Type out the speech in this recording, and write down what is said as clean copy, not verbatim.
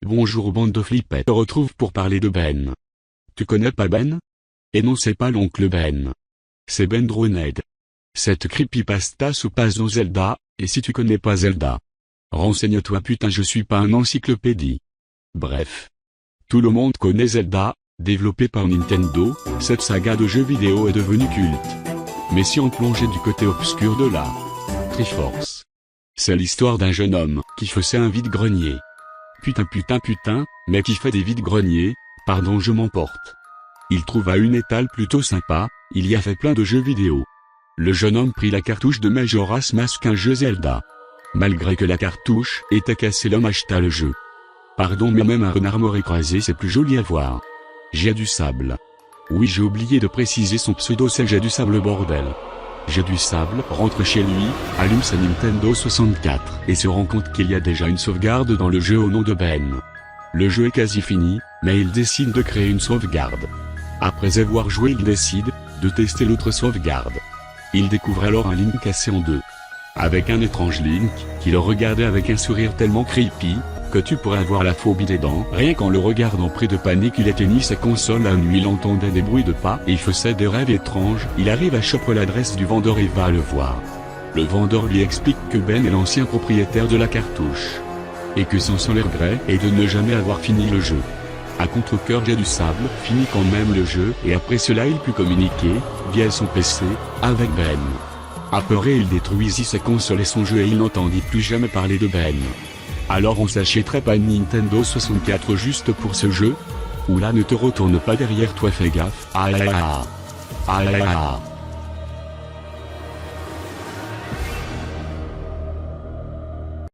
Bonjour bande de flippettes. On se retrouve pour parler de Ben. Tu connais pas Ben? Et non, c'est pas l'oncle Ben. C'est Ben Drowned. Cette creepypasta se passe dans Zelda, et si tu connais pas Zelda, renseigne-toi putain, je suis pas un encyclopédie. Bref. Tout le monde connaît Zelda, développé par Nintendo, cette saga de jeux vidéo est devenue culte. Mais si on plongeait du côté obscur de la Triforce, c'est l'histoire d'un jeune homme qui faisait un vide-grenier. Putain, mais qui fait des vides-greniers, pardon je m'emporte. Il trouva une étale plutôt sympa, il y a fait plein de jeux vidéo. Le jeune homme prit la cartouche de Majora's Mask, un jeu Zelda. Malgré que la cartouche était cassée, l'homme acheta le jeu. Pardon, mais même un renard mort écrasé c'est plus joli à voir. J'ai du sable. Oui, j'ai oublié de préciser son pseudo, c'est J'ai du sable bordel. J'ai du sable rentre chez lui, allume sa Nintendo 64 et se rend compte qu'il y a déjà une sauvegarde dans le jeu au nom de Ben. Le jeu est quasi fini, mais il décide de créer une sauvegarde. Après avoir joué, il décide de tester l'autre sauvegarde. Il découvre alors un Link cassé en deux. Avec un étrange Link, qui le regardait avec un sourire tellement creepy, que tu pourrais avoir la phobie des dents. Rien qu'en le regardant, pris de panique, il éteignit sa console. La nuit, il entendait des bruits de pas et il faisait des rêves étranges. Il arrive à choper l'adresse du vendeur et va le voir. Le vendeur lui explique que Ben est l'ancien propriétaire de la cartouche. Et que son seul regret est de ne jamais avoir fini le jeu. À contre-cœur, J'ai du sable finit quand même le jeu et après cela il put communiquer, via son PC, avec Ben. Apeuré, il détruisit sa console et son jeu et il n'entendit plus jamais parler de Ben. Alors on s'achèterait pas une Nintendo 64 juste pour ce jeu? Ou là, ne te retourne pas derrière toi, fais gaffe. Ah.